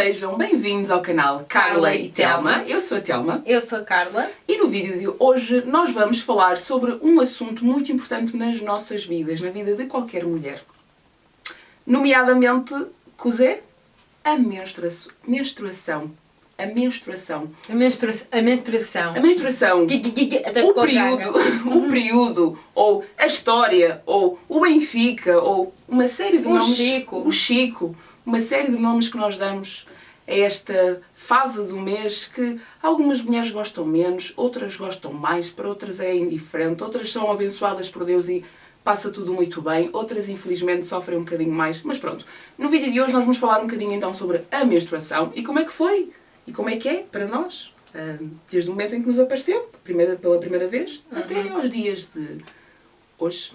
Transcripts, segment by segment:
Sejam bem-vindos ao canal Carla e Telma. Eu sou a Telma. Eu sou a Carla. E no vídeo de hoje nós vamos falar sobre um assunto muito importante nas nossas vidas, na vida de qualquer mulher. Nomeadamente, cozé, a menstruação. A menstruação. Até O período, ou a história, ou o Benfica, ou uma série de nomes. O Chico. Uma série de nomes que nós damos a esta fase do mês que algumas mulheres gostam menos, outras gostam mais, para outras é indiferente, outras são abençoadas por Deus e passa tudo muito bem, outras infelizmente sofrem um bocadinho mais. Mas pronto, no vídeo de hoje nós vamos falar um bocadinho então sobre a menstruação e como é que foi e como é que é para nós, desde o momento em que nos apareceu, pela primeira vez, até aos dias de hoje.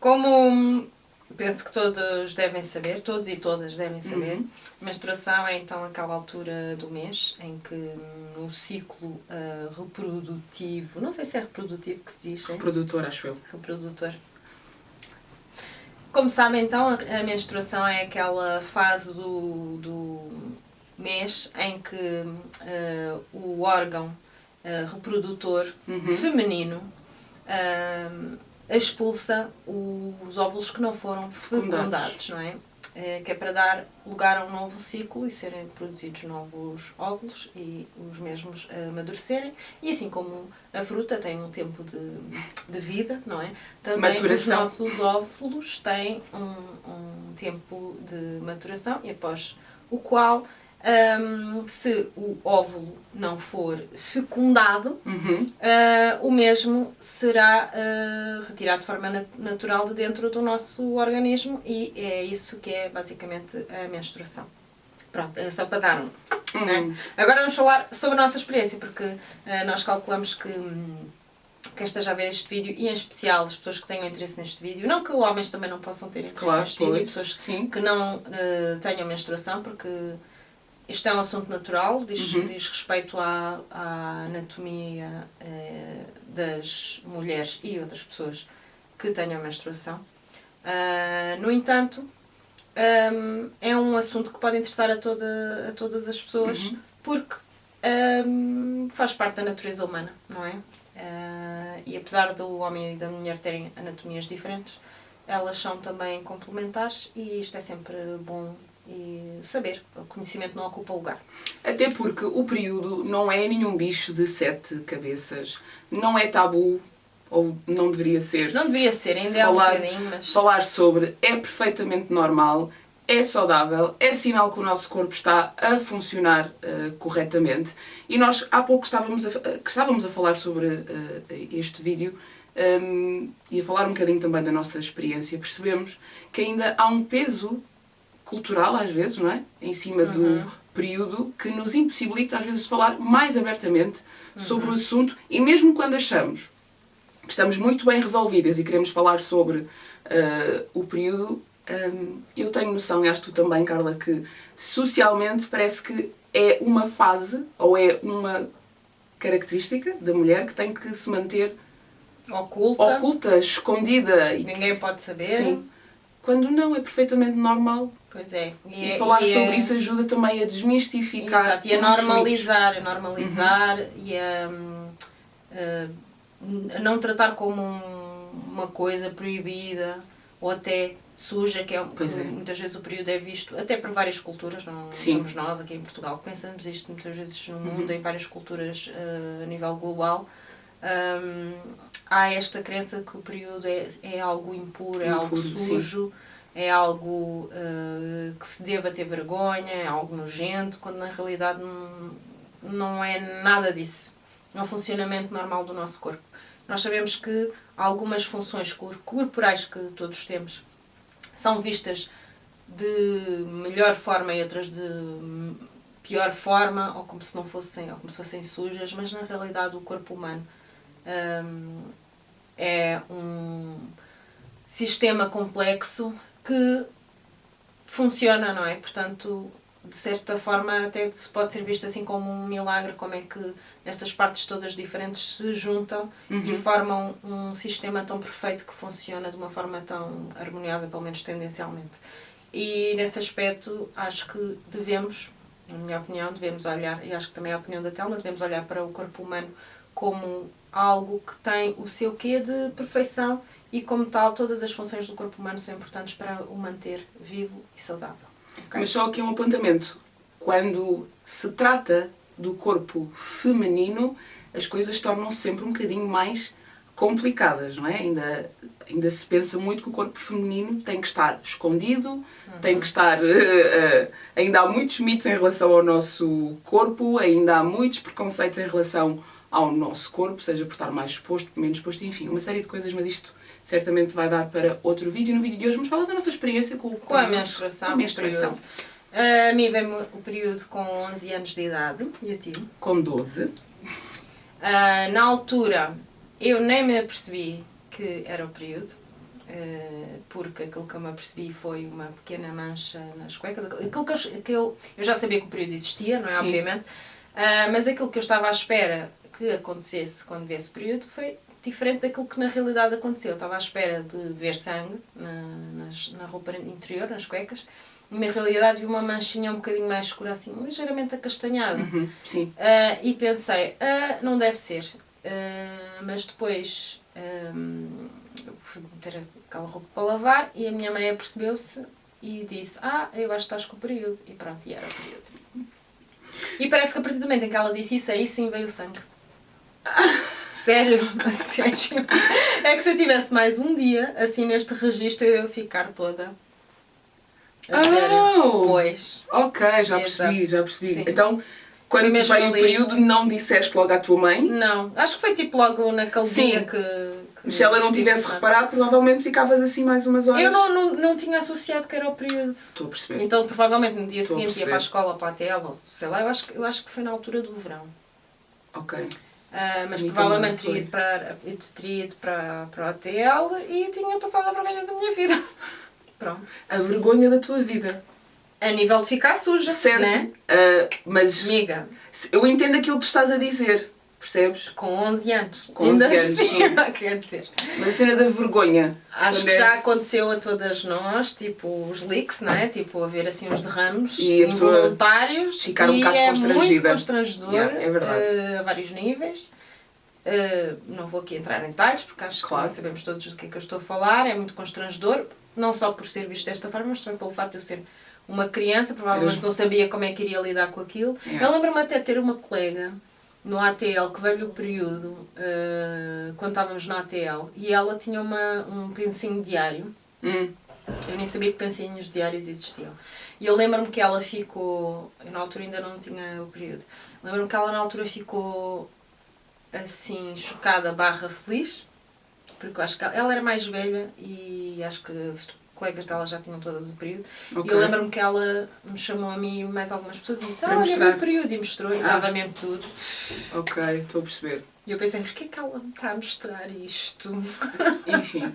Como penso que todos devem saber, todos e todas devem saber, menstruação é então aquela altura do mês em que no ciclo reprodutivo, não sei se é reprodutivo que se diz, Reprodutor, acho eu. Reprodutor. Como sabem então, a menstruação é aquela fase do mês em que o órgão reprodutor feminino expulsa os óvulos que não foram fecundados, não é? Que é para dar lugar a um novo ciclo e serem produzidos novos óvulos e os mesmos amadurecerem. E assim como a fruta tem um tempo de vida, não é? Também maturação. Os nossos óvulos têm um tempo de maturação e após o qual se o óvulo não for fecundado, o mesmo será retirado de forma natural de dentro do nosso organismo e é isso que é basicamente a menstruação. Pronto, é só para dar né? Agora vamos falar sobre a nossa experiência, porque nós calculamos que quem esteja a ver este vídeo, e em especial as pessoas que tenham interesse neste vídeo, não que homens também não possam ter interesse neste vídeo, pessoas que não tenham menstruação, porque isto é um assunto natural, diz respeito à anatomia das mulheres e outras pessoas que tenham menstruação. No entanto, é um assunto que pode interessar a todas as pessoas, porque faz parte da natureza humana, não é? E apesar do homem e da mulher terem anatomias diferentes, elas são também complementares e isto é sempre bom e saber, o conhecimento não ocupa lugar. Até porque o período não é nenhum bicho de 7 cabeças, não é tabu, ou não deveria ser. Não deveria ser, ainda é um bocadinho, mas... Falar sobre é perfeitamente normal, é saudável, é sinal que o nosso corpo está a funcionar corretamente. E nós há pouco estávamos a falar sobre este vídeo e a falar um bocadinho também da nossa experiência. Percebemos que ainda há um peso cultural, às vezes, não é? Em cima do período, que nos impossibilita, às vezes, de falar mais abertamente sobre o assunto, e mesmo quando achamos que estamos muito bem resolvidas e queremos falar sobre o período, eu tenho noção, e acho que tu também, Carla, que socialmente parece que é uma fase, ou é uma característica da mulher que tem que se manter oculta, escondida. Ninguém pode saber. Sim. Quando não, é perfeitamente normal. Pois é. E falar sobre isso ajuda também a desmistificar. Exato, e a normalizar, e a não tratar como uma coisa proibida ou até suja, que muitas vezes o período é visto, até por várias culturas, não somos nós aqui em Portugal que pensamos isto muitas vezes no mundo, em várias culturas a nível global. Há esta crença que o período é algo impuro, é algo sujo, é algo que se deva ter vergonha, é algo nojento, quando na realidade não é nada disso. É um funcionamento normal do nosso corpo. Nós sabemos que algumas funções corporais que todos temos são vistas de melhor forma e outras de pior forma, ou como se não fossem, ou como se fossem sujas, mas na realidade o corpo humano é um sistema complexo que funciona, não é? Portanto, de certa forma até se pode ser visto assim como um milagre, como é que estas partes todas diferentes se juntam e formam um sistema tão perfeito que funciona de uma forma tão harmoniosa, pelo menos tendencialmente. E nesse aspecto acho que devemos, na minha opinião, devemos olhar, e acho que também é a opinião da Telma, devemos olhar para o corpo humano como algo que tem o seu quê de perfeição e como tal todas as funções do corpo humano são importantes para o manter vivo e saudável. Okay? Mas só aqui um apontamento. Quando se trata do corpo feminino, as coisas tornam-se sempre um bocadinho mais complicadas, não é? Ainda se pensa muito que o corpo feminino tem que estar escondido, tem que estar... ainda há muitos mitos em relação ao nosso corpo, ainda há muitos preconceitos em relação ao nosso corpo, seja por estar mais exposto, menos exposto, enfim, uma série de coisas, mas isto certamente vai dar para outro vídeo. No vídeo de hoje vamos falar da nossa experiência com a menstruação. Com a menstruação. A mim veio o período com 11 anos de idade, e a ti? Com 12. Na altura, eu nem me apercebi que era o período, porque aquilo que eu me apercebi foi uma pequena mancha nas cuecas. Aquilo que eu já sabia que o período existia, não é? Sim. Obviamente, mas aquilo que eu estava à espera que acontecesse quando viesse o período foi diferente daquilo que na realidade aconteceu. Eu estava à espera de ver sangue na roupa interior, nas cuecas, e na realidade vi uma manchinha um bocadinho mais escura, assim, ligeiramente acastanhada. Sim. E pensei, não deve ser. Mas depois fui meter aquela roupa para lavar e a minha mãe apercebeu-se e disse, eu acho que estás com o período. E pronto, e era o período. E parece que a partir do momento em que ela disse isso, aí sim veio o sangue. Sério, a sério. É que se eu tivesse mais um dia, assim, neste registro, eu ia ficar toda. A sério. Pois. Ok, já percebi. Sim. Então, quando te veio o período, não disseste logo à tua mãe? Não, acho que foi tipo logo naquele dia que se ela não tivesse reparado, provavelmente ficavas assim mais umas horas. Eu não tinha associado que era o período. Estou a perceber. Então, provavelmente, no dia seguinte ia para a escola, para a TL, sei lá, eu acho que foi na altura do verão. Ok. Mas provavelmente teria ido para a TL e tinha passado a vergonha da minha vida. Pronto. A vergonha da tua vida. A nível de ficar suja, certo, né? Mas amiga, eu entendo aquilo que estás a dizer, percebes? Com 11 anos. Com 11 anos, sim. Quer dizer. Mas a cena da vergonha. Acho que já aconteceu a todas nós, tipo os leaks, não é? Tipo, haver assim uns derrames involuntários. Ficar um bocado constrangida. Muito constrangedor, é verdade. A vários níveis. Não vou aqui entrar em detalhes, porque acho que sabemos todos do que é que eu estou a falar. É muito constrangedor, não só por ser visto desta forma, mas também pelo facto de eu ser uma criança, provavelmente não sabia como é que iria lidar com aquilo. Eu lembro-me até de ter uma colega no ATL que veio o período, quando estávamos no ATL, e ela tinha um pensinho diário. Eu nem sabia que pensinhos diários existiam. E eu lembro-me que ela ficou, eu na altura ainda não tinha o período, lembro-me que ela na altura ficou assim, chocada / feliz, porque eu acho que ela era mais velha e acho que as colegas dela já tinham todas o período. Okay. E eu lembro-me que ela me chamou a mim e mais algumas pessoas e disse, olha o período, e mostrou, e estava mesmo tudo. Ok, estou a perceber. E eu pensei, porquê que ela me está a mostrar isto? Enfim.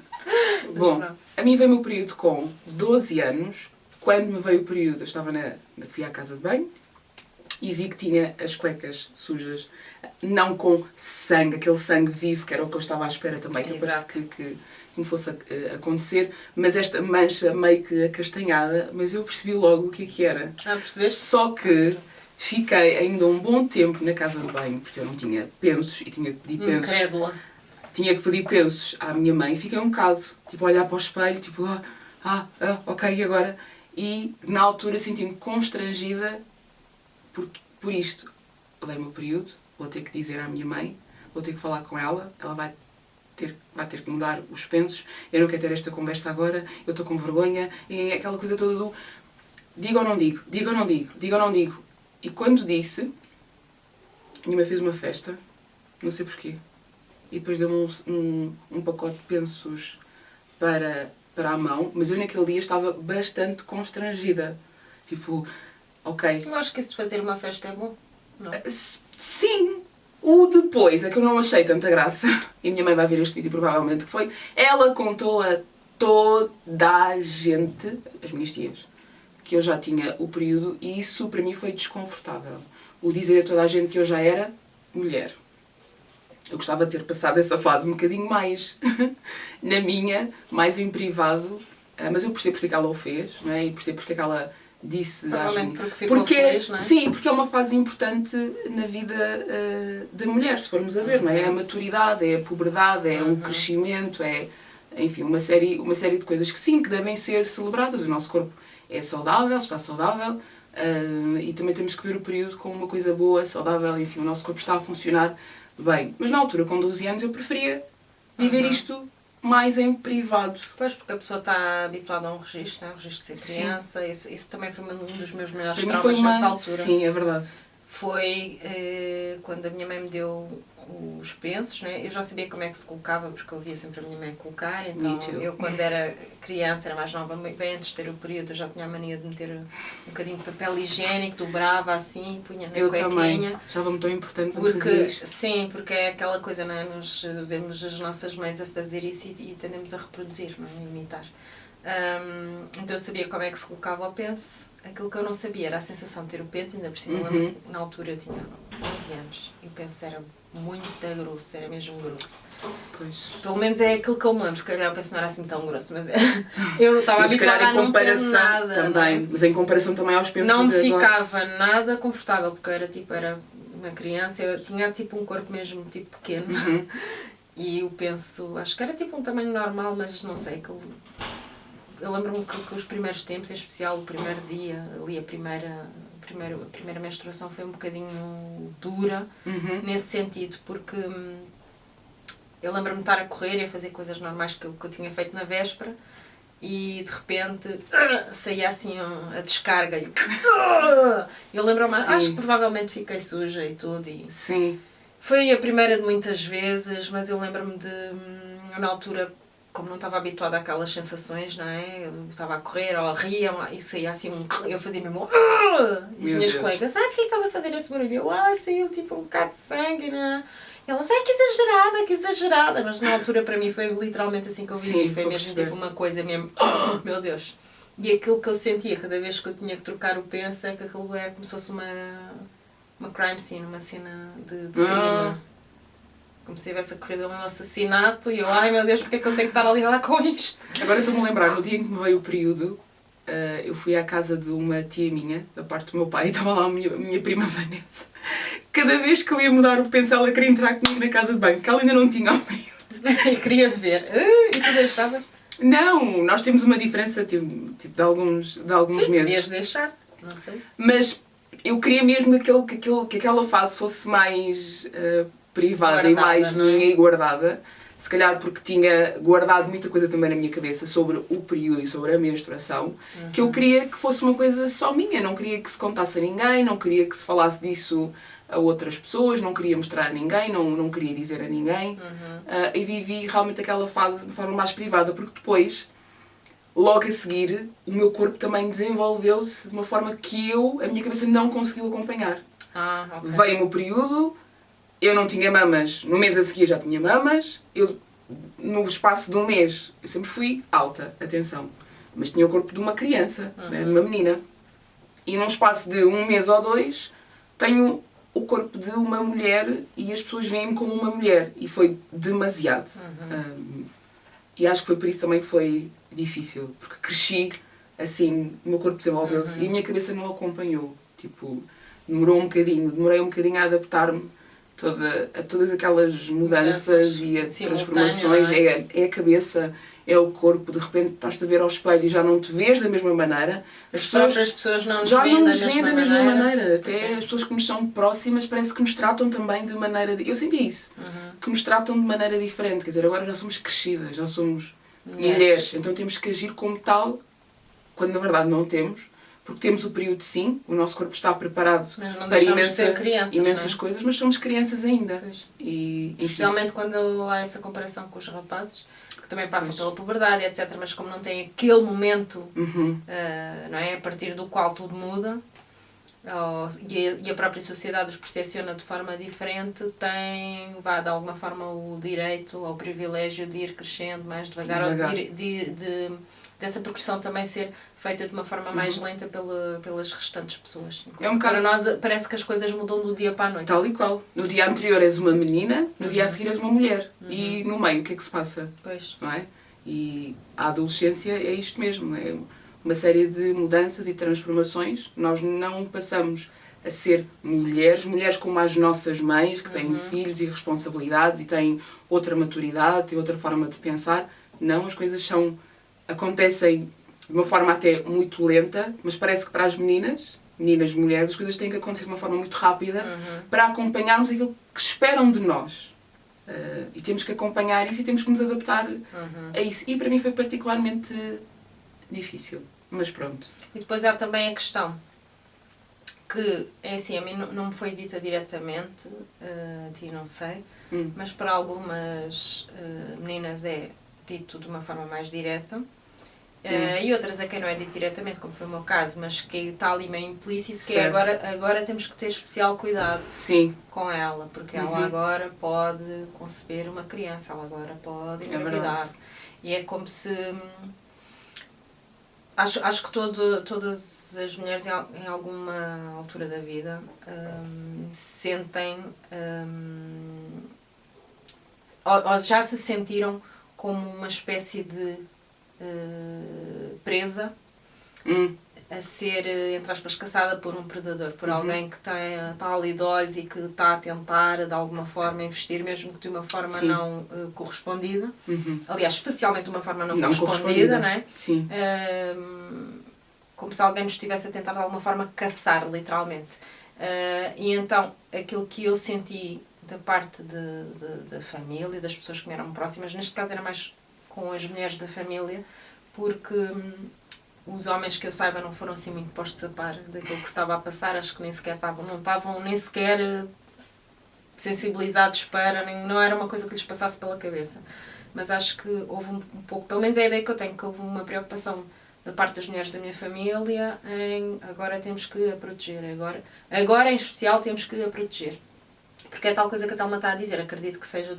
Bom, a mim veio-me o período com 12 anos. Quando me veio o período, eu estava fui à casa de banho e vi que tinha as cuecas sujas, não com sangue, aquele sangue vivo, que era o que eu estava à espera também, que eu parece que me fosse acontecer, mas esta mancha meio que acastanhada, mas eu percebi logo o que era. Percebeste? Só que fiquei ainda um bom tempo na casa de banho, porque eu não tinha pensos e tinha que pedir pensos. Incrédula. Tinha que pedir pensos à minha mãe, fiquei um bocado, tipo, a olhar para o espelho, tipo, ok, e agora? E na altura senti-me constrangida por isto. Dei-me o período, vou ter que dizer à minha mãe, vou ter que falar com ela, ela vai ter que mudar os pensos, eu não quero ter esta conversa agora, eu estou com vergonha, e aquela coisa toda do digo ou não digo, digo ou não digo, digo ou não digo. E quando disse, a minha mãe fez uma festa, não sei porquê, e depois deu-me um pacote de pensos para a mão, mas eu naquele dia estava bastante constrangida. Tipo, ok. Eu acho que isso de fazer uma festa é bom, não? Sim. O depois é que eu não achei tanta graça. E a minha mãe vai ver este vídeo provavelmente, que foi... Ela contou a toda a gente, as minhas tias, que eu já tinha o período e isso para mim foi desconfortável. O dizer a toda a gente que eu já era mulher. Eu gostava de ter passado essa fase um bocadinho mais na minha, mais em privado, mas eu percebo porque é que ela o fez, não é? E percebo porque é que ela disse... Provavelmente porque ficou feliz, não é? Sim, porque é uma fase importante na vida da mulher, se formos a ver, não é? É a maturidade, é a puberdade, é o crescimento, é... Enfim, uma série de coisas que sim, que devem ser celebradas. O nosso corpo é saudável, está saudável, e também temos que ver o período como uma coisa boa, saudável, enfim, o nosso corpo está a funcionar bem. Mas na altura, com 12 anos, eu preferia viver isto mais em privado. Pois, porque a pessoa está habituada a um registro, né? Um registro de ser criança. Isso também foi um dos meus maiores traumas nessa altura. Sim, é verdade. Foi quando a minha mãe me deu os pensos, né? Eu já sabia como é que se colocava, porque eu via sempre a minha mãe colocar, então eu quando era criança, era mais nova, bem antes de ter o período, eu já tinha a mania de meter um bocadinho de papel higiênico, dobrava assim, punha na cuequinha. Eu também, achava-me tão importante quando fazia isto. Sim, porque é aquela coisa, não é? Nós vemos as nossas mães a fazer isso e tendemos a reproduzir, não é? A imitar. Então eu sabia como é que se colocava o penso. Aquilo que eu não sabia era a sensação de ter o penso, ainda por cima, na altura eu tinha 11 anos, e o penso era muito grosso, era mesmo grosso. Pois. Pelo menos é aquilo que eu me lembro, se calhar o penso não era assim tão grosso, mas eu não estava habituada a não ter nada. Também, não? Mas em comparação também aos pensos não de agora. Não me ficava nada confortável, porque eu era uma criança, eu tinha tipo um corpo mesmo tipo pequeno, e o penso, acho que era tipo um tamanho normal, mas não sei, eu lembro-me que os primeiros tempos, em especial o primeiro dia, ali a primeira menstruação foi um bocadinho dura, nesse sentido, porque eu lembro-me de estar a correr e a fazer coisas normais que eu tinha feito na véspera, e de repente saía assim a descarga, e eu lembro-me, acho que provavelmente fiquei suja e tudo, e sim. Foi a primeira de muitas vezes, mas eu lembro-me na altura, como não estava habituada àquelas sensações, não é? Eu estava a correr, ou ria, e saía assim, eu fazia mesmo... E as minhas colegas, porquê que estás a fazer esse barulho? Eu, saiu tipo um bocado de sangue, não é? E elas, que exagerada. Mas na altura para mim foi literalmente assim que eu vivi, foi mesmo tipo uma coisa mesmo, meu Deus. E aquilo que eu sentia cada vez que eu tinha que trocar o penso, é que aquilo é como se fosse uma crime scene, uma cena de crime. Como se tivesse ocorrido um assassinato e eu, ai meu Deus, porque é que eu tenho que estar a lidar com isto? Agora estou-me a lembrar, no dia em que me veio o período, eu fui à casa de uma tia minha, da parte do meu pai, e estava lá a minha prima Vanessa. Cada vez que eu ia mudar o penso, ela queria entrar comigo na casa de banho, porque ela ainda não tinha o período. E queria ver. E tu deixavas? Não, nós temos uma diferença tipo de alguns meses. Podias deixar, não sei. Mas eu queria mesmo que aquela fase fosse mais privada, guardada, e mais minha e guardada. Se calhar porque tinha guardado muita coisa também na minha cabeça sobre o período e sobre a menstruação, que eu queria que fosse uma coisa só minha. Não queria que se contasse a ninguém, não queria que se falasse disso a outras pessoas, não queria mostrar a ninguém, não queria dizer a ninguém. E vivi realmente aquela fase de forma mais privada, porque depois, logo a seguir, o meu corpo também desenvolveu-se de uma forma que a minha cabeça não conseguiu acompanhar. Okay. Veio-me o período, eu não tinha mamas, no mês a seguir já tinha mamas, no espaço de um mês, eu sempre fui alta, atenção, mas tinha o corpo de uma criança, né, de uma menina. E num espaço de um mês ou dois, tenho o corpo de uma mulher e as pessoas veem-me como uma mulher. E foi demasiado. E acho que foi por isso também que foi difícil, porque cresci assim, o meu corpo desenvolveu-se e a minha cabeça não acompanhou. Tipo, demorei um bocadinho a adaptar-me a todas aquelas mudanças e a transformações. É a cabeça, é o corpo, de repente estás-te a ver ao espelho e já não te vês da mesma maneira. As próprias pessoas não nos veem da mesma maneira. Até as pessoas que nos são próximas parece que nos tratam também de maneira... Eu senti isso, que nos tratam de maneira diferente. Quer dizer, agora já somos crescidas, já somos mulheres, então temos que agir como tal, quando na verdade não temos. Porque temos o período, sim, o nosso corpo está preparado para imensas coisas, mas somos crianças ainda. E, especialmente quando há essa comparação com os rapazes, que também passam pela puberdade, etc. Mas como não têm aquele momento, não é? A partir do qual tudo muda, e a própria sociedade os percepciona de forma diferente, tem, de alguma forma, o direito ou o privilégio de ir crescendo mais devagar. Ou dessa progressão também ser feita de uma forma mais lenta pelas restantes pessoas. Para nós parece que as coisas mudam do dia para a noite. Tal e qual. No dia anterior és uma menina, no dia a seguir és uma mulher. E no meio o que é que se passa? Pois. Não é? E a adolescência é isto mesmo, é uma série de mudanças e transformações. Nós não passamos a ser mulheres como as nossas mães, que têm filhos e responsabilidades e têm outra maturidade, têm outra forma de pensar. Não, as coisas acontecem de uma forma até muito lenta, mas parece que para as meninas, mulheres, as coisas têm que acontecer de uma forma muito rápida para acompanharmos aquilo que esperam de nós. E temos que acompanhar isso e temos que nos adaptar a isso. E para mim foi particularmente difícil, mas pronto. E depois há também a questão que, é assim, a mim não me foi dita diretamente, a ti não sei, mas para algumas meninas é dito de uma forma mais direta. E outras a quem não é dito diretamente, como foi o meu caso, mas que está ali meio implícito, que é agora temos que ter especial cuidado com ela, porque ela agora pode conceber uma criança, ela agora pode engravidar. E é como se... Acho que todas as mulheres em alguma altura da vida sentem... ou já se sentiram como uma espécie de presa a ser, entre aspas, caçada por um predador, por alguém que está ali de olhos e que está a tentar de alguma forma investir, mesmo que de uma forma não correspondida. Aliás, especialmente de uma forma não correspondida, não é? Sim. Como se alguém nos estivesse a tentar de alguma forma caçar, literalmente. E então, aquilo que eu senti da parte da família, das pessoas que me eram próximas, neste caso era mais com as mulheres da família, porque os homens que eu saiba não foram assim muito postos a par daquilo que se estava a passar, acho que nem sequer não estavam nem sequer sensibilizados para, não era uma coisa que lhes passasse pela cabeça. Mas acho que houve um pouco, pelo menos é a ideia que eu tenho, que houve uma preocupação da parte das mulheres da minha família em agora temos que a proteger, agora em especial temos que a proteger. Porque é tal coisa que a Thelma está a dizer, acredito que seja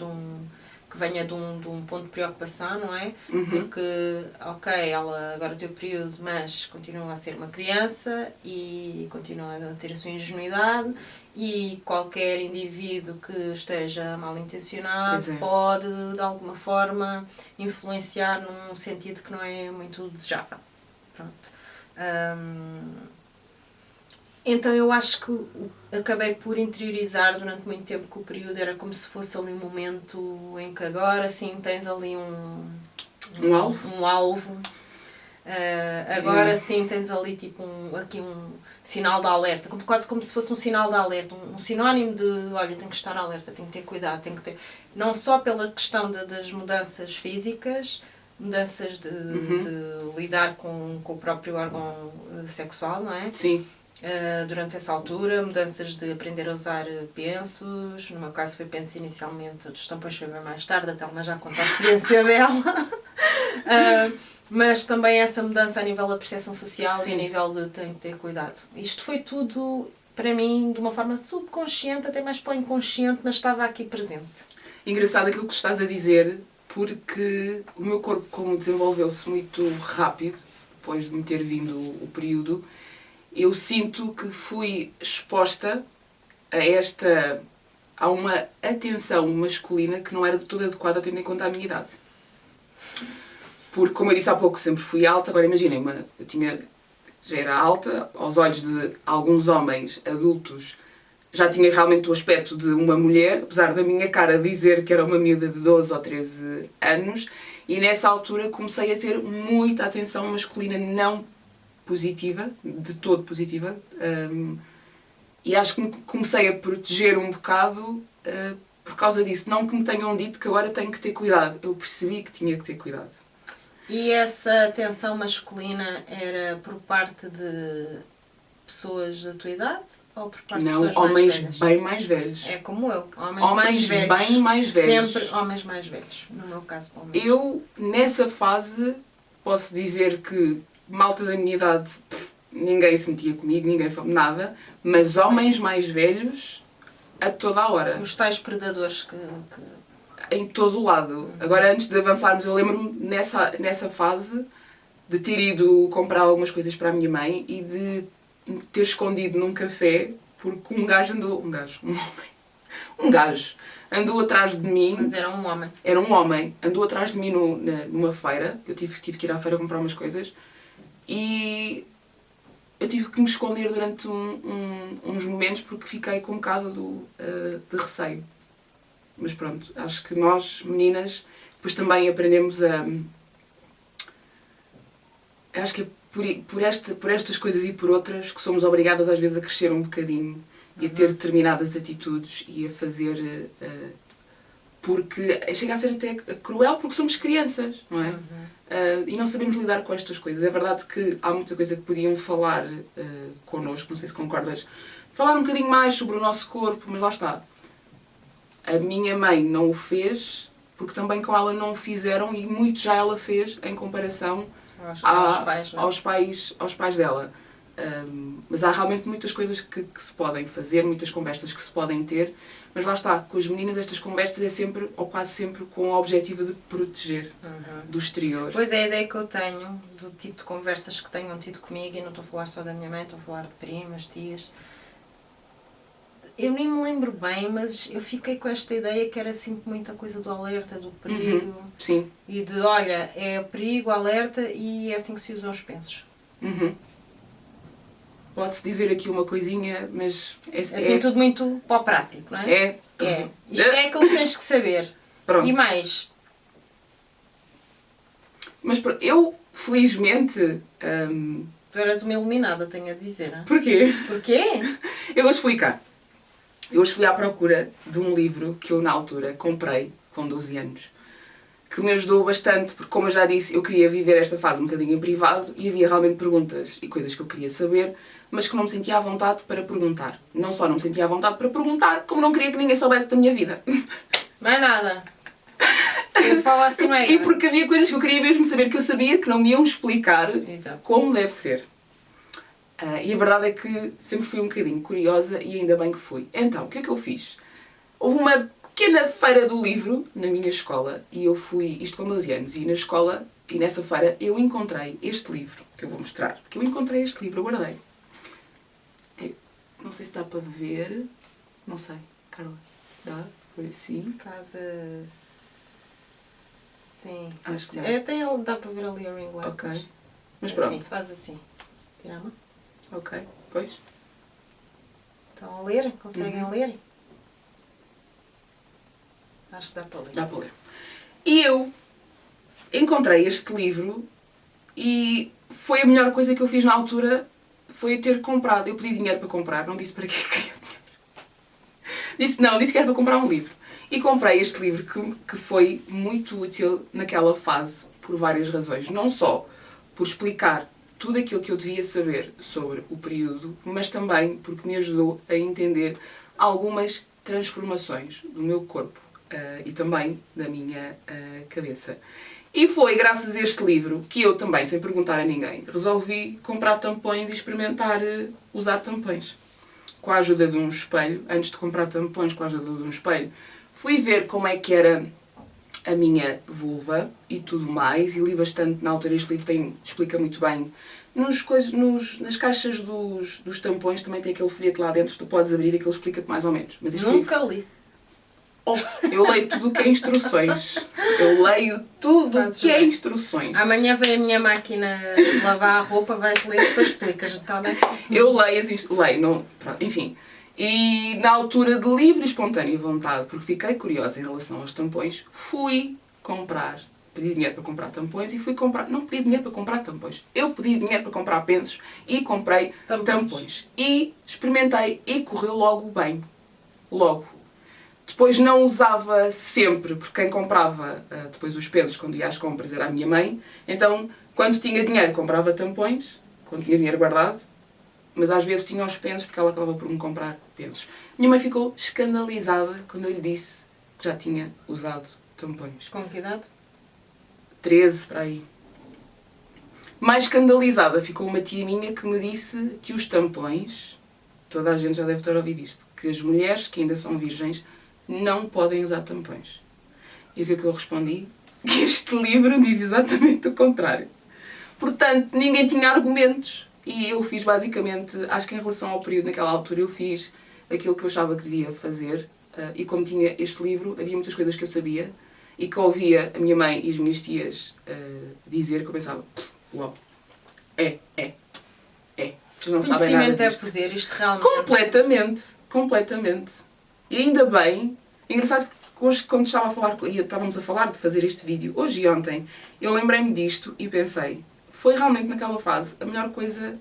que venha de um ponto de preocupação, não é? Porque, ok, ela agora tem o período, mas continua a ser uma criança e continua a ter a sua ingenuidade e qualquer indivíduo que esteja mal intencionado pode, de alguma forma, influenciar num sentido que não é muito desejável. Pronto. Então eu acho que acabei por interiorizar durante muito tempo que o período era como se fosse ali um momento em que agora sim tens ali um alvo. Agora sim tens ali tipo um sinal de alerta, quase como se fosse um sinal de alerta, um sinónimo de olha, tem que estar alerta, tem que ter cuidado, tem que ter... Não só pela questão das mudanças físicas, mudanças de lidar com o próprio órgão sexual, não é? Sim. Durante essa altura, mudanças de aprender a usar pensos, no meu caso foi penso inicialmente, os tampões foi bem mais tarde, a Thelma já conta a experiência dela, mas também essa mudança a nível da percepção social e a nível de tem que ter cuidado. Isto foi tudo, para mim, de uma forma subconsciente, até mais para o inconsciente, mas estava aqui presente. Engraçado aquilo que estás a dizer, porque o meu corpo, como desenvolveu-se muito rápido, depois de me ter vindo o período, eu sinto que fui exposta a uma atenção masculina que não era de todo adequada tendo em conta a minha idade. Porque, como eu disse há pouco, sempre fui alta. Agora imaginem, já era alta, aos olhos de alguns homens adultos, já tinha realmente o aspecto de uma mulher, apesar da minha cara dizer que era uma miúda de 12 ou 13 anos, e nessa altura comecei a ter muita atenção masculina não positiva, de todo positiva, e acho que me comecei a proteger um bocado por causa disso. Não que me tenham dito que agora tenho que ter cuidado, eu percebi que tinha que ter cuidado. E essa atenção masculina era por parte de pessoas da tua idade ou por parte de pessoas mais velhas? Não, homens bem mais velhos. É como eu, homens mais velhos. Bem mais velhos. Sempre homens mais velhos, no meu caso, pelo menos. Eu, nessa fase, posso dizer que malta da minha idade, ninguém se metia comigo, ninguém falava nada, mas homens mais velhos, a toda a hora. Os tais predadores que... Em todo o lado. Agora, antes de avançarmos, eu lembro-me nessa fase de ter ido comprar algumas coisas para a minha mãe e de me ter escondido num café porque um homem, Um gajo andou atrás de mim. Mas era um homem. Era um homem. Andou atrás de mim numa feira. Eu tive que ir à feira comprar umas coisas. E eu tive que me esconder durante uns momentos porque fiquei com um bocado de receio. Mas pronto, acho que nós, meninas, depois também aprendemos a... Acho que é por estas coisas e por outras que somos obrigadas às vezes a crescer um bocadinho e a ter determinadas atitudes e a fazer... porque chega a ser até cruel porque somos crianças, não é? E não sabemos lidar com estas coisas. É verdade que há muita coisa que podiam falar connosco, não sei se concordas, falar um bocadinho mais sobre o nosso corpo, mas lá está. A minha mãe não o fez porque também com ela não o fizeram e muito já ela fez em comparação aos pais dela. Mas há realmente muitas coisas que se podem fazer, muitas conversas que se podem ter, mas lá está, com as meninas estas conversas é sempre, ou quase sempre, com o objetivo de proteger do exterior. Pois é a ideia que eu tenho do tipo de conversas que tenham tido comigo, e não estou a falar só da minha mãe, estou a falar de primas, tias. Eu nem me lembro bem, mas eu fiquei com esta ideia que era sempre muita coisa do alerta, do perigo. Sim. E de, olha, é perigo, alerta, e é assim que se usam os pensos. Pode-se dizer aqui uma coisinha, mas... É assim tudo muito para o prático, não é? É. Isto é aquilo que tens que saber. Pronto. E mais... Mas eu, felizmente... Tu eras uma iluminada, tenho a dizer. Não é? Porquê? Porquê? Eu vou explicar. Eu hoje fui à procura de um livro que eu, na altura, comprei com 12 anos. Que me ajudou bastante, porque, como eu já disse, eu queria viver esta fase um bocadinho em privado e havia realmente perguntas e coisas que eu queria saber, mas que não me sentia à vontade para perguntar. Não só não me sentia à vontade para perguntar, como não queria que ninguém soubesse da minha vida. Não é nada. Eu falo assim, não é? E porque havia coisas que eu queria mesmo saber, que eu sabia que não me iam explicar como deve ser. E a verdade é que sempre fui um bocadinho curiosa e ainda bem que fui. Então, o que é que eu fiz? Houve uma pequena feira do livro na minha escola e eu fui, isto com 12 anos, e na escola, e nessa feira, eu encontrei este livro, que eu vou mostrar. Porque eu encontrei este livro, eu guardei. Não sei se dá para ver. Não sei, Carla. Dá? Foi assim. Faz assim. Acho que dá para ver ali a ring light. Ok. Mas pronto. Assim, faz assim. Tira a mão. Ok, pois. Estão a ler? Conseguem ler? Acho que dá para ler. Dá para ler. E eu encontrei este livro e foi a melhor coisa que eu fiz na altura, foi ter comprado. Eu pedi dinheiro para comprar, não disse para que queria dinheiro. Disse que era para comprar um livro. E comprei este livro que foi muito útil naquela fase, por várias razões. Não só por explicar tudo aquilo que eu devia saber sobre o período, mas também porque me ajudou a entender algumas transformações do meu corpo e também da minha cabeça. E foi graças a este livro que eu também, sem perguntar a ninguém, resolvi comprar tampões e experimentar usar tampões. Com a ajuda de um espelho, antes de comprar tampões, com a ajuda de um espelho, fui ver como é que era a minha vulva e tudo mais, e li bastante na altura. Este livro explica muito bem. Nas caixas dos tampões também tem aquele folheto lá dentro que tu podes abrir e que ele explica-te mais ou menos. Mas Nunca li. Eu leio tudo o que é instruções. Eu leio tudo o que é instruções. Amanhã vem a minha máquina de lavar a roupa, vais ler e depois explicas, está bem? Eu leio, enfim. E na altura de livre e espontânea vontade, porque fiquei curiosa em relação aos tampões, fui comprar, pedi dinheiro para comprar tampões e fui comprar, não pedi dinheiro para comprar tampões, eu pedi dinheiro para comprar pensos e comprei tampões. E experimentei e correu logo bem. Logo. Depois não usava sempre, porque quem comprava depois os pensos quando ia às compras era a minha mãe. Então, quando tinha dinheiro, comprava tampões, quando tinha dinheiro guardado. Mas às vezes tinha os pensos porque ela acabava por me comprar pensos. Minha mãe ficou escandalizada quando eu lhe disse que já tinha usado tampões. Com que idade? 13, para aí. Mais escandalizada ficou uma tia minha que me disse que os tampões, toda a gente já deve ter ouvido isto, que as mulheres que ainda são virgens não podem usar tampões. E o que é que eu respondi? Que este livro diz exatamente o contrário. Portanto, ninguém tinha argumentos. E eu fiz basicamente, acho que em relação ao período naquela altura, eu fiz aquilo que eu achava que devia fazer. e como tinha este livro, havia muitas coisas que eu sabia e que ouvia a minha mãe e as minhas tias dizer, que eu pensava, uau, vocês não sabem nada Conhecimento é disto. poder, isto realmente. Completamente. E ainda bem, engraçado que hoje quando estávamos a falar de fazer este vídeo, hoje e ontem, eu lembrei-me disto e pensei, foi realmente naquela fase a melhor coisa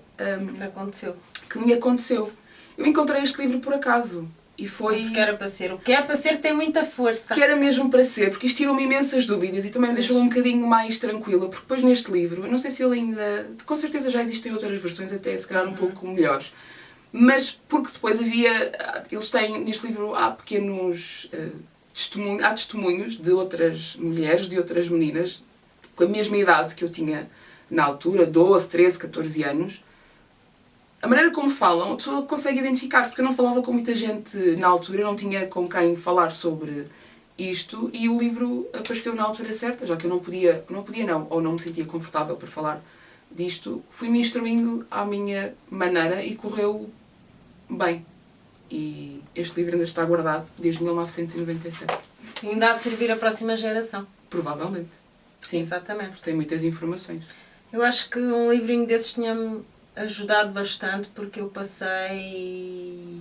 que me aconteceu. Eu encontrei este livro por acaso. E foi... Porque era para ser. O que é para ser tem muita força. Que era mesmo para ser, porque isto tirou-me imensas dúvidas e também me deixou um bocadinho mais tranquila, porque depois neste livro, eu não sei se ele ainda... Com certeza já existem outras versões, até se calhar um pouco melhores. Mas porque depois eles têm, neste livro há pequenos testemunhos de outras mulheres, de outras meninas, com a mesma idade que eu tinha na altura, 12, 13, 14 anos. A maneira como falam, a pessoa consegue identificar-se, porque eu não falava com muita gente na altura, eu não tinha com quem falar sobre isto, e o livro apareceu na altura certa, já que eu não podia ou não me sentia confortável para falar disto, fui-me instruindo à minha maneira e correu bem. E este livro ainda está guardado desde 1997. E ainda há de servir à próxima geração. Provavelmente. Sim. Exatamente. Porque tem muitas informações. Eu acho que um livrinho desses tinha-me ajudado bastante, porque eu passei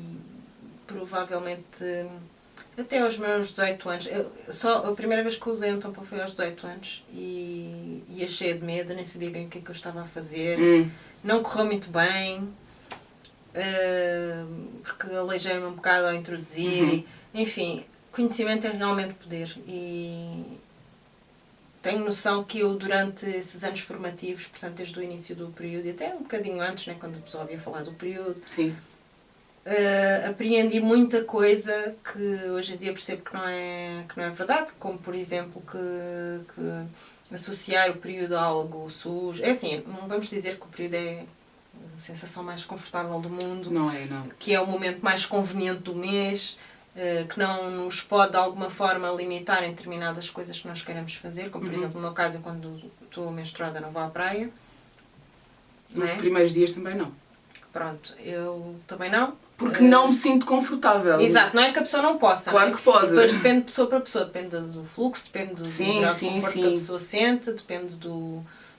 provavelmente até aos meus 18 anos. A primeira vez que usei um tampão foi aos 18 anos e ia cheia de medo, nem sabia bem o que é que eu estava a fazer. Não correu muito bem, porque aleijei-me um bocado ao introduzir. Enfim, conhecimento é realmente poder e tenho noção que eu, durante esses anos formativos, portanto, desde o início do período, e até um bocadinho antes, né, quando a pessoa havia falado do período, sim, apreendi muita coisa que hoje em dia percebo que não é verdade, como, por exemplo, que associar o período a algo sujo. É assim, não vamos dizer que o período é a sensação mais confortável do mundo, não é, não. Que é o momento mais conveniente do mês, que não nos pode de alguma forma limitar em determinadas coisas que nós queremos fazer, como por exemplo no meu caso, quando estou menstruada não vou à praia. Nos primeiros dias também não. Pronto, eu também não. Porque não me sinto confortável. Exato, não é que a pessoa não possa. Claro, né? que pode. Depois depende de pessoa para pessoa, depende do fluxo, depende do grau de conforto sim. que a pessoa sente, depende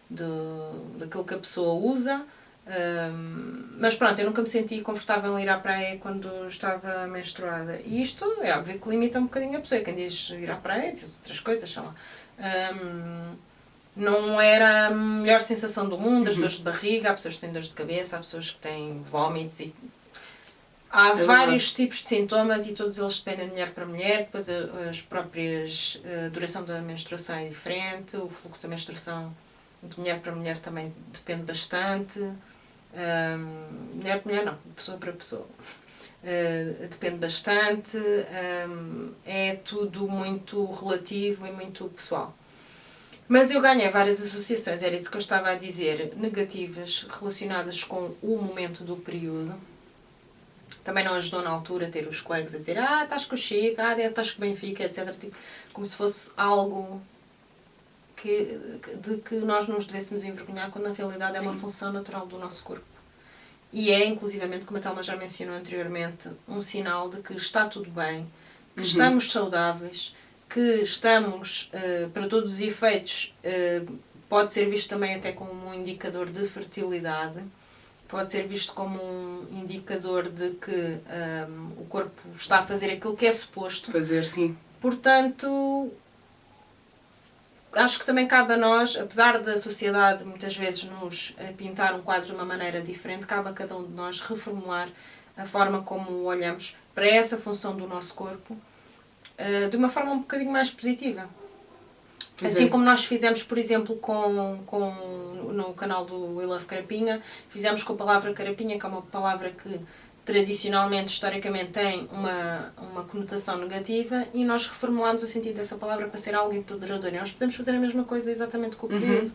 daquilo que a pessoa usa. Mas pronto, eu nunca me senti confortável em ir à praia quando estava menstruada. E isto é óbvio que limita um bocadinho a pessoa. Quem diz ir à praia diz outras coisas, sei lá. Não era a melhor sensação do mundo, as dores de barriga, há pessoas que têm dores de cabeça, há pessoas que têm vómitos e... Há vários tipos de sintomas e todos eles dependem de mulher para mulher. Depois as próprias... A duração da menstruação é diferente, o fluxo da menstruação de mulher para mulher também depende bastante. Mulher para mulher não, de pessoa para pessoa. Depende bastante. É tudo muito relativo e muito pessoal. Mas eu ganhei várias associações, era isso que eu estava a dizer, negativas, relacionadas com o momento do período. Também não ajudou na altura ter os colegas a dizer estás com o Chico, estás com o Benfica, etc. Tipo, como se fosse algo de que nós não nos devêssemos envergonhar, quando na realidade é uma função natural do nosso corpo. E é, inclusivamente, como a Telma já mencionou anteriormente, um sinal de que está tudo bem, que estamos saudáveis, que estamos, para todos os efeitos, pode ser visto também até como um indicador de fertilidade, pode ser visto como um indicador de que o corpo está a fazer aquilo que é suposto. Fazer, sim. Portanto, acho que também cabe a nós, apesar da sociedade muitas vezes nos pintar um quadro de uma maneira diferente, cabe a cada um de nós reformular a forma como olhamos para essa função do nosso corpo de uma forma um bocadinho mais positiva. Assim como nós fizemos, por exemplo, no canal do We Love Carapinha, fizemos com a palavra carapinha, que é uma palavra que tradicionalmente, historicamente, tem uma conotação negativa, e nós reformulámos o sentido dessa palavra para ser algo empoderador. E nós podemos fazer a mesma coisa exatamente com o período.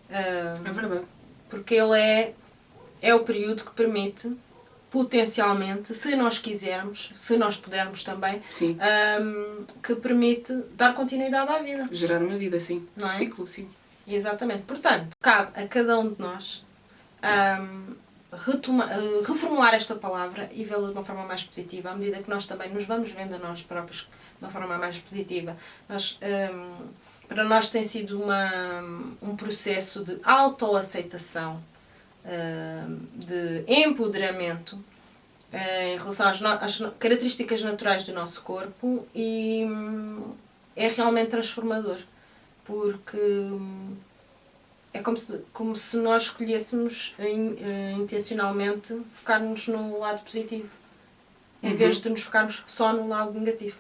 É verdade. Porque ele é o período que permite, potencialmente, se nós quisermos, se nós pudermos também, que permite dar continuidade à vida. Gerar uma vida, sim. Não é? Ciclo, sim. Exatamente. Portanto, cabe a cada um de nós reformular esta palavra e vê-la de uma forma mais positiva, à medida que nós também nos vamos vendo a nós próprios de uma forma mais positiva. Para nós tem sido um processo de autoaceitação, de empoderamento em relação às características naturais do nosso corpo, e é realmente transformador, porque é como se nós escolhêssemos intencionalmente focar-nos no lado positivo, em vez de nos focarmos só no lado negativo.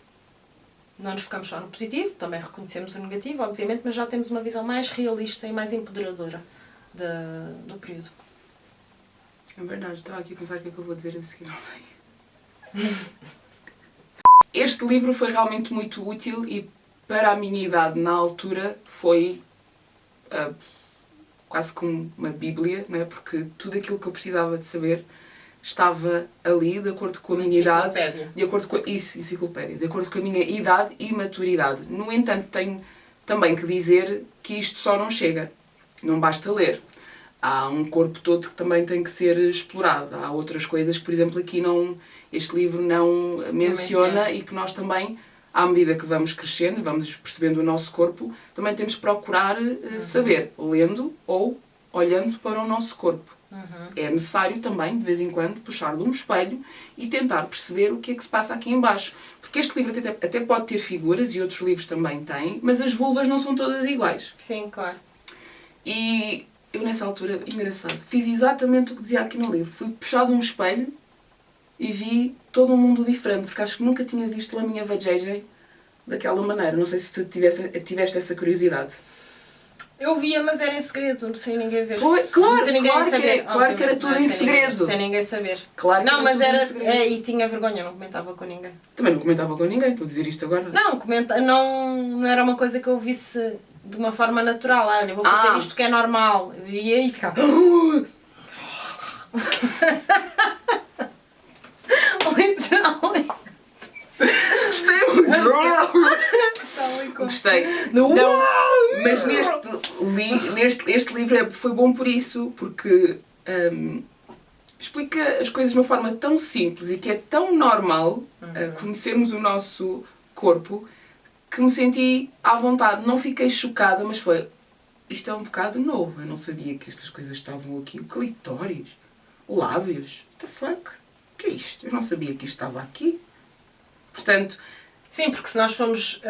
Não nos focamos só no positivo, também reconhecemos o negativo, obviamente, mas já temos uma visão mais realista e mais empoderadora do período. É verdade, estava aqui a pensar o que é que eu vou dizer a seguir, não sei. Este livro foi realmente muito útil e para a minha idade na altura foi quase como uma bíblia, não é? Porque tudo aquilo que eu precisava de saber estava ali, de acordo com a minha idade, de acordo com enciclopédia, de acordo com a minha idade e maturidade. No entanto, tenho também que dizer que isto só não chega, não basta ler. Há um corpo todo que também tem que ser explorado. Há outras coisas que, por exemplo, aqui este livro não menciona e que nós também, à medida que vamos crescendo, vamos percebendo o nosso corpo, também temos que procurar saber, lendo ou olhando para o nosso corpo. É necessário também, de vez em quando, puxar de um espelho e tentar perceber o que é que se passa aqui em baixo. Porque este livro até pode ter figuras, e outros livros também têm, mas as vulvas não são todas iguais. Sim, claro. E eu, nessa altura, engraçado, fiz exatamente o que dizia aqui no livro. Fui puxar de um espelho e vi todo um mundo diferente, porque acho que nunca tinha visto a minha vagina daquela maneira. Não sei se tiveste essa curiosidade. Eu via, mas era em segredo, sem ninguém ver. Claro, sem ninguém saber. Claro que era tudo em segredo. Sem ninguém saber. Claro que não, mas era. E tinha vergonha, não comentava com ninguém. Também não comentava com ninguém, estou a dizer isto agora. Não era uma coisa que eu visse de uma forma natural. Olha, vou fazer isto que é normal. Eu ia e ficava. Literalmente. Gostei muito! Gostei. Não, mas este livro foi bom por isso, porque explica as coisas de uma forma tão simples e que é tão normal conhecermos o nosso corpo, que me senti à vontade. Não fiquei chocada, mas isto é um bocado novo. Eu não sabia que estas coisas estavam aqui. O clitóris, lábios, what the fuck? O que é isto? Eu não sabia que isto estava aqui. Portanto, sim, porque se nós formos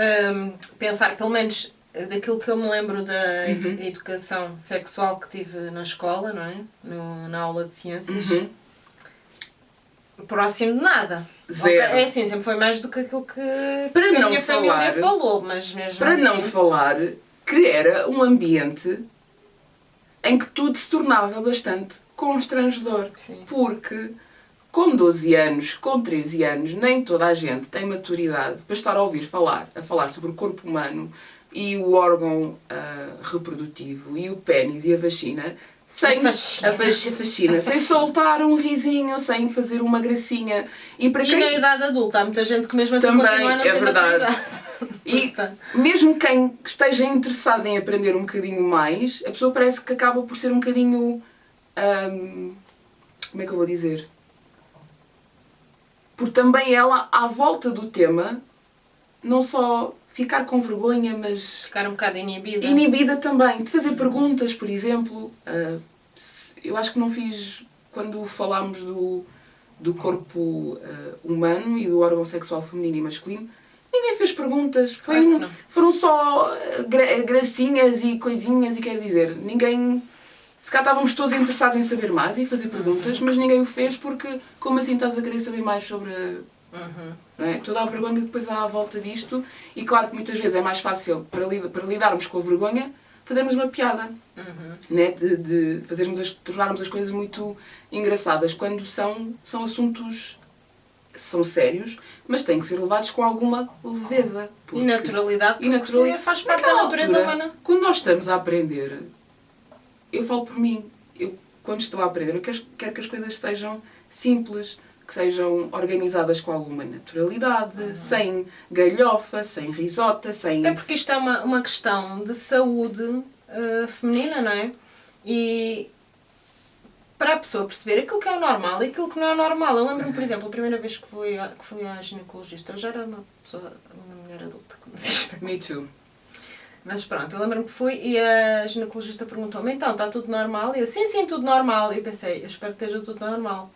pensar, pelo menos daquilo que eu me lembro da educação sexual que tive na escola, não é? Na aula de ciências, próximo de nada. Zero. É assim, sempre foi mais do que aquilo que para a não minha família falou, mas mesmo para assim... não falar que era um ambiente em que tudo se tornava bastante constrangedor. Sim. Porque com 12 anos, com 13 anos, nem toda a gente tem maturidade para estar a ouvir falar sobre o corpo humano e o órgão reprodutivo e o pénis e a vagina sem sem soltar um risinho, sem fazer uma gracinha. E na idade adulta, há muita gente que mesmo assim também continua a não ter maturidade. E mesmo quem esteja interessado em aprender um bocadinho mais, a pessoa parece que acaba por ser um bocadinho... como é que eu vou dizer? Por também ela, à volta do tema, não só ficar com vergonha, mas... Ficar um bocado inibida. Inibida também. De fazer perguntas, por exemplo. Eu acho que não fiz... Quando falámos do corpo humano e do órgão sexual feminino e masculino, ninguém fez perguntas. Foram só gracinhas e coisinhas, e quer dizer, ninguém... Se cá estávamos todos interessados em saber mais e fazer perguntas, mas ninguém o fez porque, como assim estás a querer saber mais sobre... Não é? Toda a vergonha que depois há à volta disto. E claro que muitas vezes é mais fácil, para lidarmos com a vergonha, fazermos uma piada. Né? De tornarmos as coisas muito engraçadas, quando são assuntos... São sérios, mas têm que ser levados com alguma leveza. E naturalidade, porque faz parte da natureza humana. Quando nós estamos a aprender... Eu falo por mim, quando estou a aprender, eu quero que as coisas sejam simples, que sejam organizadas com alguma naturalidade, sem galhofa, sem risota, sem... Até porque isto é uma questão de saúde feminina, não é? E para a pessoa perceber aquilo que é o normal e aquilo que não é normal. Eu lembro-me, por exemplo, a primeira vez que fui à ginecologista, eu já era uma mulher adulta quando isto Me too. Mas pronto, eu lembro-me que fui e a ginecologista perguntou-me, então, está tudo normal? E eu, sim, tudo normal. E eu pensei, eu espero que esteja tudo normal.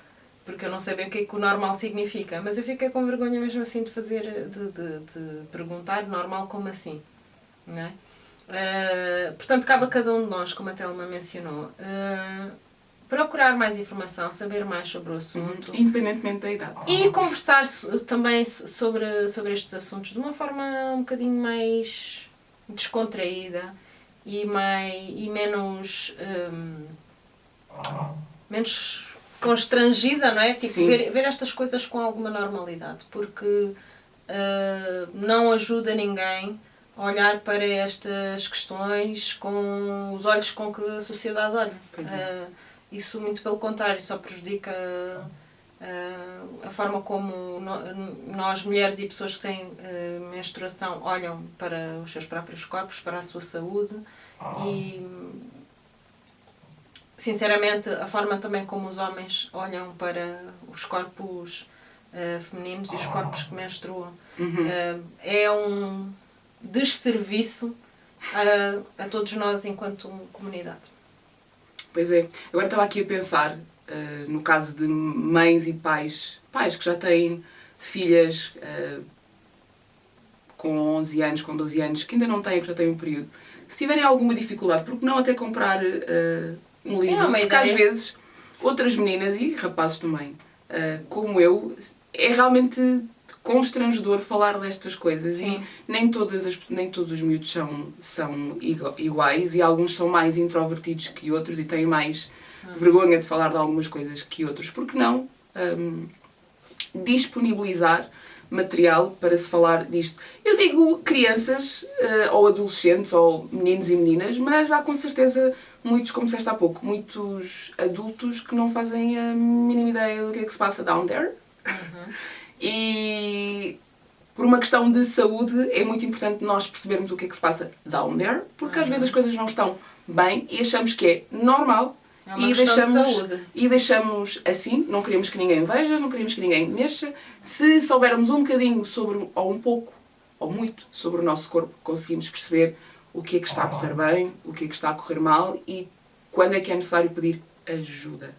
Porque eu não sei bem o que é que o normal significa. Mas eu fiquei com vergonha mesmo assim de fazer, de perguntar normal como assim. Não é? Portanto, cabe a cada um de nós, como a Telma mencionou, procurar mais informação, saber mais sobre o assunto. Independentemente da idade. E conversar também sobre estes assuntos de uma forma um bocadinho mais descontraída e menos constrangida, não é? Tipo, ver estas coisas com alguma normalidade, porque não ajuda ninguém a olhar para estas questões com os olhos com que a sociedade olha. Isso, muito pelo contrário, só prejudica a forma como nós, mulheres e pessoas que têm menstruação, olham para os seus próprios corpos, para a sua saúde e, sinceramente, a forma também como os homens olham para os corpos femininos e os corpos que menstruam. É um desserviço a todos nós enquanto comunidade. Pois é. Agora estava aqui a pensar, no caso de mães e pais que já têm filhas com 11 anos, com 12 anos, que ainda não têm, que já têm um período. Se tiverem alguma dificuldade, porque não até comprar um livro? Porque às vezes outras meninas e rapazes também, como eu, é realmente constrangedor falar destas coisas. Sim. E nem todos os miúdos são iguais e alguns são mais introvertidos que outros e têm mais vergonha de falar de algumas coisas que outros. Por que não disponibilizar material para se falar disto? Eu digo crianças ou adolescentes ou meninos e meninas, mas há com certeza muitos, como disseste há pouco, muitos adultos que não fazem a mínima ideia do que é que se passa down there. E por uma questão de saúde é muito importante nós percebermos o que é que se passa down there, porque às vezes as coisas não estão bem e achamos que é normal e deixamos assim, não queremos que ninguém veja, não queremos que ninguém mexa. Se soubermos um bocadinho sobre, ou um pouco, ou muito, sobre o nosso corpo, conseguimos perceber o que é que está a correr bem, o que é que está a correr mal e quando é que é necessário pedir ajuda.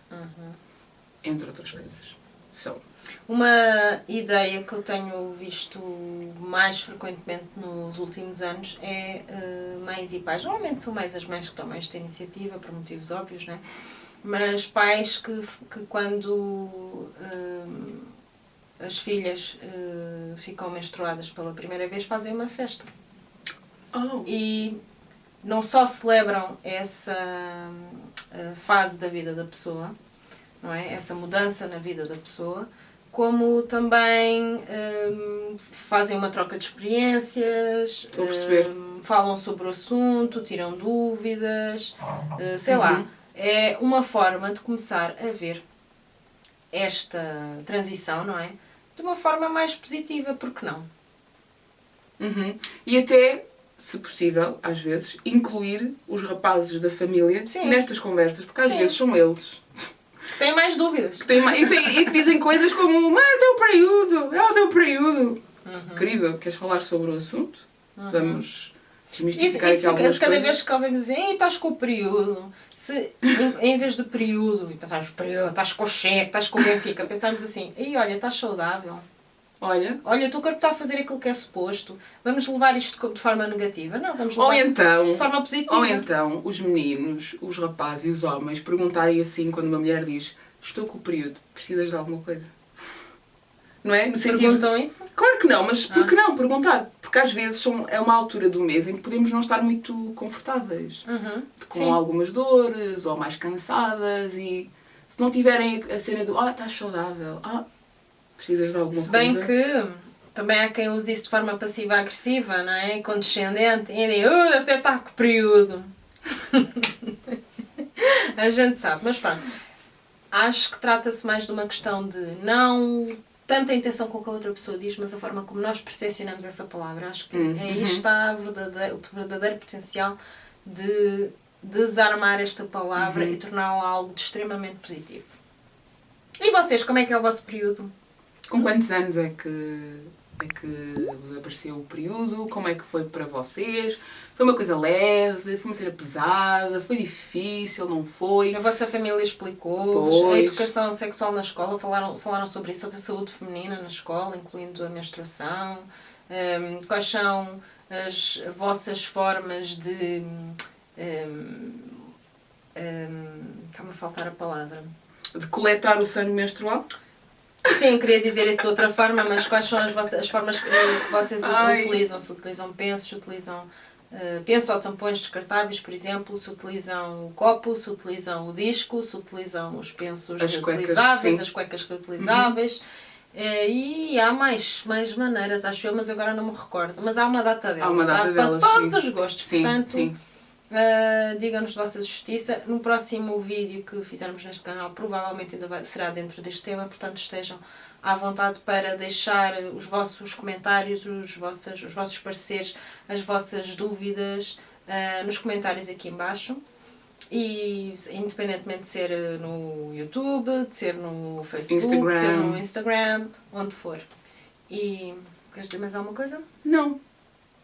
Entre outras coisas. Uma ideia que eu tenho visto mais frequentemente nos últimos anos é mães e pais. Normalmente são mais as mães que tomam esta iniciativa, por motivos óbvios, não é? Mas pais que quando as filhas ficam menstruadas pela primeira vez fazem uma festa. E não só celebram essa fase da vida da pessoa, não é? Essa mudança na vida da pessoa, como também fazem uma troca de experiências, falam sobre o assunto, tiram dúvidas, sei lá. É uma forma de começar a ver esta transição, não é? De uma forma mais positiva, porque não? E até, se possível, às vezes, incluir os rapazes da família nestas conversas, porque às vezes são eles têm mais dúvidas. E que dizem coisas como: mas é o teu período. Querido, queres falar sobre o assunto? Vamos desmistificar aqui algumas coisas. Cada vez que ouvimos dizer, estás com o período, se em vez de período, e pensamos, período, estás com o Cheque, estás com o Benfica, pensamos assim, olha, estás saudável. Olha, o teu corpo está a fazer aquilo que é suposto. Vamos levar isto de forma negativa? Não, vamos levar de forma positiva. Ou então, os meninos, os rapazes e os homens perguntarem assim quando uma mulher diz: estou com o período, precisas de alguma coisa? Não é? No sentido... Perguntam isso? Claro que não, mas por que não perguntar? Porque às vezes é uma altura do mês em que podemos não estar muito confortáveis. Com algumas dores, ou mais cansadas, e se não tiverem a cena do estás saudável, precisas de alguma coisa. Se bem que também há quem use isso de forma passiva-agressiva, não é? Condescendente, e diz, deve estar com período. A gente sabe, mas pronto. Acho que trata-se mais de uma questão de não tanta intenção com o que a outra pessoa diz, mas a forma como nós percepcionamos essa palavra. Acho que aí está o verdadeiro potencial de desarmar esta palavra e torná-la algo de extremamente positivo. E vocês, como é que é o vosso período? Com quantos anos é que vos apareceu o período? Como é que foi para vocês? Foi uma coisa leve? Foi uma cena pesada? Foi difícil? Não foi? A vossa família explicou-vos? A Pois. educação sexual na escola? Falaram sobre isso, sobre a saúde feminina na escola, incluindo a menstruação? Quais são as vossas formas de... Está-me a faltar a palavra. De coletar o sangue menstrual? Sim, queria dizer isso de outra forma, mas quais são as formas que vocês utilizam? Se utilizam pensos, se utilizam penso ou tampões descartáveis, por exemplo, se utilizam o copo, se utilizam o disco, se utilizam os pensos As reutilizáveis, cuecas, as cuecas reutilizáveis. E há mais maneiras, acho eu, mas agora não me recordo. Mas há uma data delas. Há uma data delas, para todos sim. os gostos, Sim, portanto... sim. Digam-nos de vossa justiça. No próximo vídeo que fizermos neste canal, provavelmente ainda será dentro deste tema, portanto estejam à vontade para deixar os vossos comentários, os vossos pareceres, as vossas dúvidas nos comentários aqui em baixo. E independentemente de ser no YouTube, de ser no Facebook, Instagram. de ser no Instagram, onde for. E queres dizer mais alguma coisa? Não.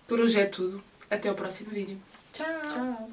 Por hoje é tudo. Até o próximo vídeo. Tchau! Tchau.